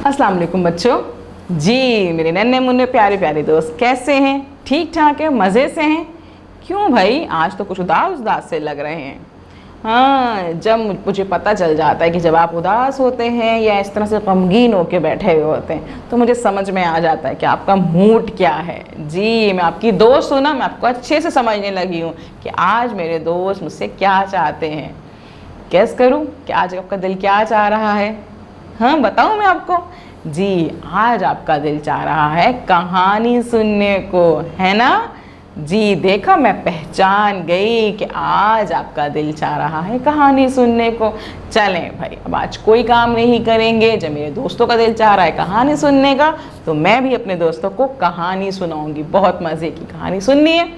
अस्सलाम वालेकुम बच्चों। जी मेरे नन्हे मुन्ने प्यारे प्यारे दोस्त कैसे हैं? ठीक ठाक है, मज़े से हैं? क्यों भाई आज तो कुछ उदास उदास से लग रहे हैं। हाँ, जब मुझे पता चल जाता है कि जब आप उदास होते हैं या इस तरह से गमगीन होकर बैठे हुए होते हैं तो मुझे समझ में आ जाता है कि आपका मूड क्या है। जी मैं आपकी दोस्त हूँ ना, मैं आपको अच्छे से समझने लगी हूँ कि आज मेरे दोस्त मुझसे क्या चाहते हैं। कैस करूँ कि आज आपका दिल क्या चाह रहा है? हाँ बताऊँ मैं आपको। जी आज आपका दिल चाह रहा है कहानी सुनने को, है ना? जी देखा, मैं पहचान गई कि आज आपका दिल चाह रहा है कहानी सुनने को। चलें भाई, अब आज कोई काम नहीं करेंगे। जब मेरे दोस्तों का दिल चाह रहा है कहानी सुनने का तो मैं भी अपने दोस्तों को कहानी सुनाऊंगी। बहुत मज़े की कहानी सुननी है।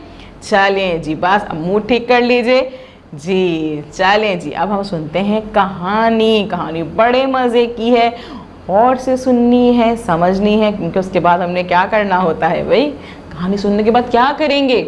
चलें जी, बस अब मुँह ठीक कर लीजिए। जी चलें जी, अब हम सुनते हैं कहानी। कहानी बड़े मज़े की है और से सुननी है, समझनी है, क्योंकि उसके बाद हमने क्या करना होता है भाई? कहानी सुनने के बाद क्या करेंगे?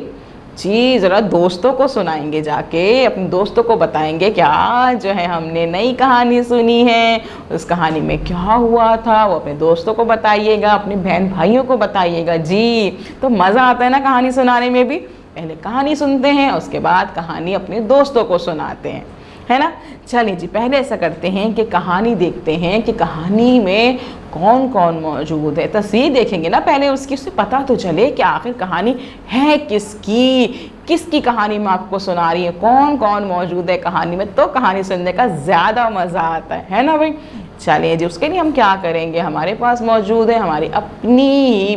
जी ज़रा दोस्तों को सुनाएंगे, जाके अपने दोस्तों को बताएंगे कि आज जो है हमने नई कहानी सुनी है, उस कहानी में क्या हुआ था वो अपने दोस्तों को बताइएगा, अपने बहन भाइयों को बताइएगा। जी तो मज़ा आता है ना कहानी सुनाने में भी। पहले कहानी सुनते हैं, उसके बाद कहानी अपने दोस्तों को सुनाते हैं, है ना? चलिए जी, पहले ऐसा करते हैं कि कहानी देखते हैं कि कहानी में कौन कौन मौजूद है। तस्वीर देखेंगे ना पहले, उससे पता तो चले कि आखिर कहानी है किसकी, किसकी कहानी में आपको सुना रही है, कौन कौन मौजूद है कहानी में, तो कहानी सुनने का ज़्यादा मज़ा आता है ना भाई? चलिए जी, उसके लिए हम क्या करेंगे, हमारे पास मौजूद है हमारी अपनी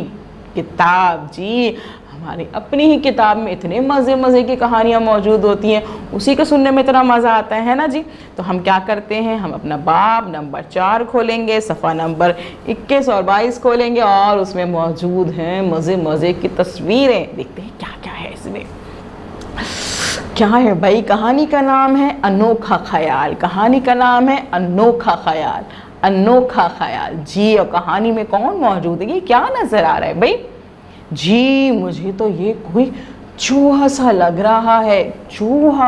किताब। जी हमारी अपनी ही किताब में इतने मज़े की कहानियाँ मौजूद होती हैं, उसी को सुनने में इतना मज़ा आता है ना जी। तो हम क्या करते हैं, हम अपना बाब नंबर 4 खोलेंगे, सफ़ा नंबर 21 और 22 खोलेंगे और उसमें मौजूद हैं मज़े की तस्वीरें। देखते हैं क्या क्या है इसमें। क्या है भाई? कहानी का नाम है अनोखा ख्याल। कहानी का नाम है अनोखा ख्याल, अनोखा ख्याल। जी और कहानी में कौन मौजूद है, ये क्या नज़र आ रहा है भाई? जी मुझे तो ये कोई चूहा सा लग रहा है, चूहा।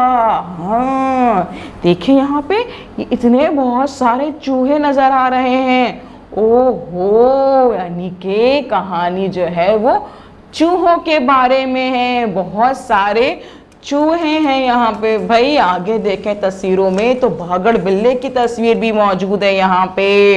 हाँ देखिए यहाँ पे ये इतने बहुत सारे चूहे नज़र आ रहे हैं। ओहो, यानी कि कहानी जो है वो चूहों के बारे में है। बहुत सारे चूहे हैं यहाँ पे भाई। आगे देखें तस्वीरों में तो भागड़ बिल्ले की तस्वीर भी मौजूद है यहाँ पे,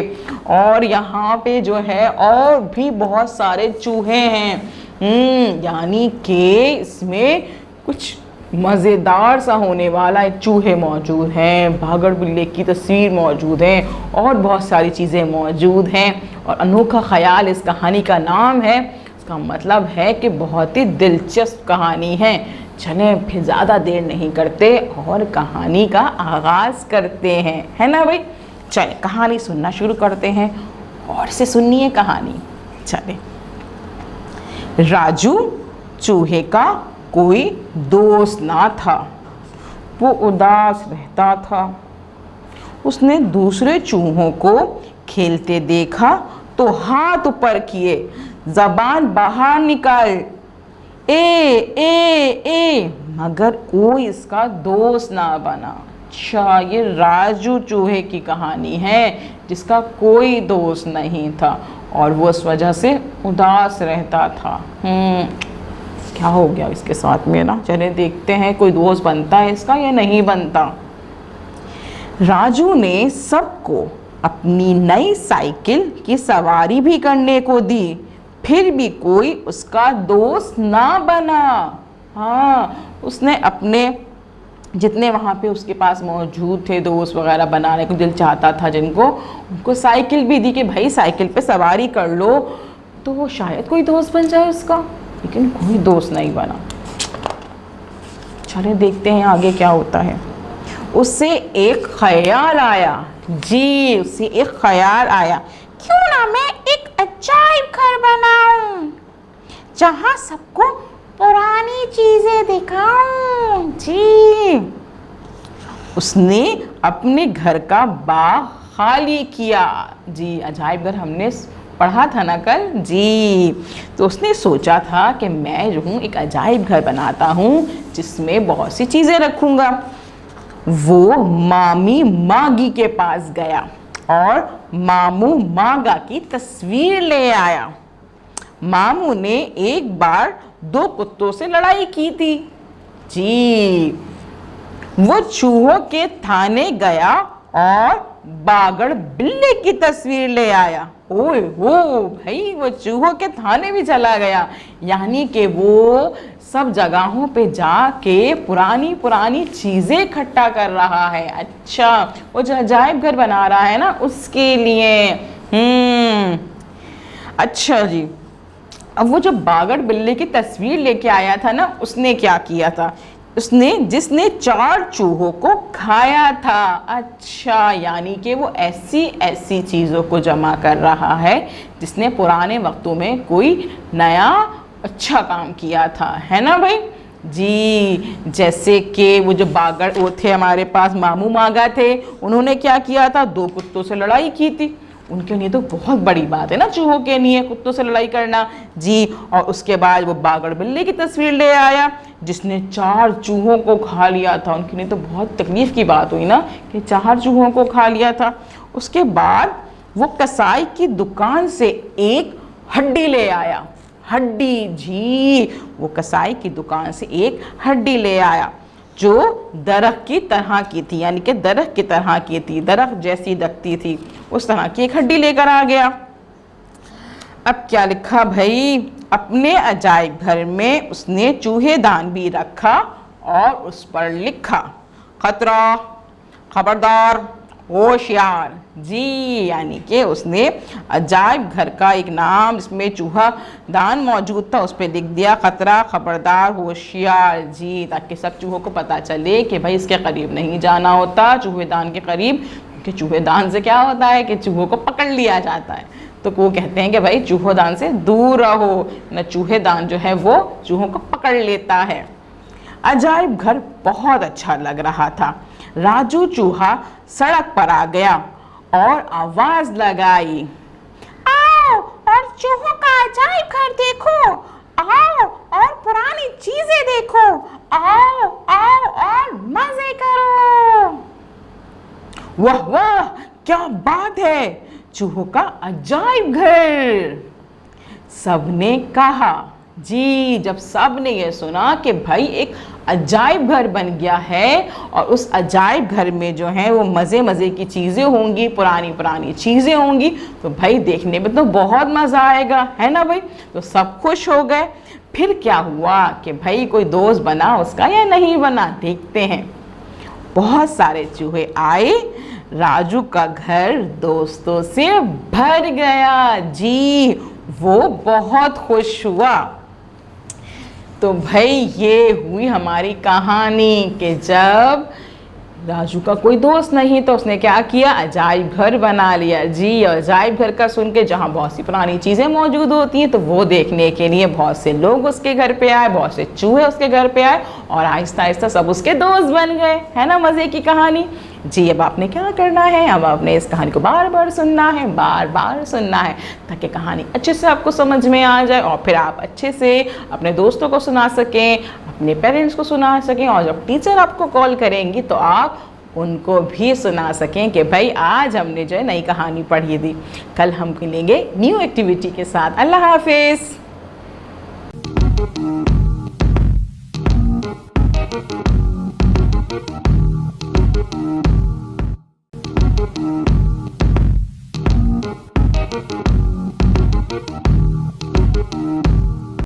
और यहाँ पे जो है और भी बहुत सारे चूहे हैं। यानी कि इसमें कुछ मज़ेदार सा होने वाला है। चूहे मौजूद हैं, भागड़ बिल्ले की तस्वीर मौजूद है और बहुत सारी चीज़ें मौजूद हैं। और अनोखा ख्याल इस कहानी का नाम है। इसका मतलब है कि बहुत ही दिलचस्प कहानी है। चलें फिर ज़्यादा देर नहीं करते और कहानी का आगाज़ करते हैं, है ना भाई? चलें कहानी सुनना शुरू करते हैं और से सुननी है कहानी। चलें। राजू चूहे का कोई दोस्त ना था, वो उदास रहता था। उसने दूसरे चूहों को खेलते देखा तो हाथ ऊपर किए, ज़बान बाहर निकाल, ए, मगर कोई इसका दोस्त ना बना। अच्छा, ये राजू चूहे की कहानी है जिसका कोई दोस्त नहीं था और वो इस वजह से उदास रहता था। क्या हो गया इसके साथ में ना? चले देखते हैं कोई दोस्त बनता है इसका या नहीं बनता। राजू ने सबको अपनी नई साइकिल की सवारी भी करने को दी, फिर भी कोई उसका दोस्त ना बना। हाँ, उसने अपने जितने वहाँ पे उसके पास मौजूद थे दोस्त वगैरह बनाने को दिल चाहता था जिनको, उनको साइकिल भी दी कि भाई साइकिल पे सवारी कर लो तो वो शायद कोई दोस्त बन जाए उसका, लेकिन कोई दोस्त नहीं बना। चले देखते हैं आगे क्या होता है। उससे एक ख्याल आया। जी उससे एक ख्याल आया, क्यों ना मैं एक अजायब घर बनाऊं जहां सबको पुरानी चीजें दिखाऊं। जी उसने अपने घर का बाग खाली किया। जी अजायब घर हमने पढ़ा था ना कल। जी तो उसने सोचा था कि मैं जो हूँ एक अजायब घर बनाता हूँ जिसमें बहुत सी चीज़ें रखूँगा। वो मामी मागी के पास गया और मामू मागा की तस्वीर ले आया। मामू ने एक बार 2 कुत्तों से लड़ाई की थी जी। वो चूहों के थाने गया और बागड़ बिल्ली की तस्वीर ले आया। ओए हो भाई, वो चूहों के थाने भी चला गया, यानी कि वो सब जगहों पे जाके पुरानी पुरानी चीजें इकट्ठा कर रहा है। अच्छा, वो जो अजायब घर बना रहा है ना, उसके लिए। अच्छा जी। अब वो जो बागड़ बिल्ली की तस्वीर लेके आया था ना, उसने क्या किया था? उसने जिसने 4 चूहों को खाया था। अच्छा, यानी कि वो ऐसी ऐसी चीज़ों को जमा कर रहा है जिसने पुराने वक्तों में कोई नया अच्छा काम किया था, है ना भाई जी। जैसे कि वो जो बागड़ वो थे हमारे पास, मामू मागा थे, उन्होंने क्या किया था? 2 कुत्तों से लड़ाई की थी। उनके लिए तो बहुत बड़ी बात है ना, चूहों के लिए कुत्तों से लड़ाई करना जी। और उसके बाद वो बागड़ बिल्ली की तस्वीर ले आया जिसने 4 चूहों को खा लिया था। उनके लिए तो बहुत तकलीफ की बात हुई ना कि 4 चूहों को खा लिया था। उसके बाद वो कसाई की दुकान से एक हड्डी ले आया। हड्डी जी, वो कसाई की दुकान से एक हड्डी ले आया जो दरख्त की तरह की थी, यानी कि दरख्त की तरह की थी, दरख्त जैसी दिखती थी, उस तरह की एक हड्डी लेकर आ गया। अब क्या लिखा भाई? अपने अजायब घर में उसने चूहेदान भी रखा और उस पर लिखा, खतरा, खबरदार, होशियार जी। यानी कि उसने अजायब घर का एक नाम जिसमें चूहा दान मौजूद था, उस पर लिख दिया खतरा, खबरदार, होशियार जी, ताकि सब चूहों को पता चले कि भाई इसके करीब नहीं जाना होता, चूहेदान के करीब। क्योंकि चूहेदान से क्या होता है कि चूहों को पकड़ लिया जाता है, तो वो कहते हैं कि भाई चूहोदान से दूर रहो, न चूहेदान जो है वो चूहों को पकड़ लेता है। अजायब घर बहुत अच्छा लग रहा था। राजू चूहा सड़क पर आ गया और आवाज लगाई, आओ और चूहों का अजायब घर देखो, आओ और पुरानी चीजें देखो, आओ आओ और मजे करो। वाह वाह, क्या बात है, चूहों का अजायब घर। सबने कहा जी। जब सब ने ये सुना कि भाई एक अजायब घर बन गया है और उस अजायब घर में जो है वो मज़े मज़े की चीज़ें होंगी, पुरानी पुरानी चीज़ें होंगी, तो भाई देखने में तो बहुत मज़ा आएगा, है ना भाई। तो सब खुश हो गए। फिर क्या हुआ कि भाई कोई दोस्त बना उसका या नहीं बना, देखते हैं। बहुत सारे चूहे आए, राजू का घर दोस्तों से भर गया जी। वो बहुत खुश हुआ। तो भाई ये हुई हमारी कहानी कि जब राजू का कोई दोस्त नहीं तो उसने क्या किया, अजायब घर बना लिया जी। अजायब घर का सुन के जहाँ बहुत सी पुरानी चीज़ें मौजूद होती हैं तो वो देखने के लिए बहुत से लोग उसके घर पे आए, बहुत से चूहे उसके घर पे आए और आहिस्ता आहिस्ता सब उसके दोस्त बन गए, है ना मज़े की कहानी जी। अब आपने क्या करना है, अब आपने इस कहानी को बार बार सुनना है, बार बार सुनना है, ताकि कहानी अच्छे से आपको समझ में आ जाए और फिर आप अच्छे से अपने दोस्तों को सुना सकें, अपने पेरेंट्स को सुना सकें, और जब टीचर आपको कॉल करेंगी तो आप उनको भी सुना सकें कि भाई आज हमने जो है नई कहानी पढ़ी थी। कल हम मिलेंगे न्यू एक्टिविटी के साथ। अल्लाह हाफिज़।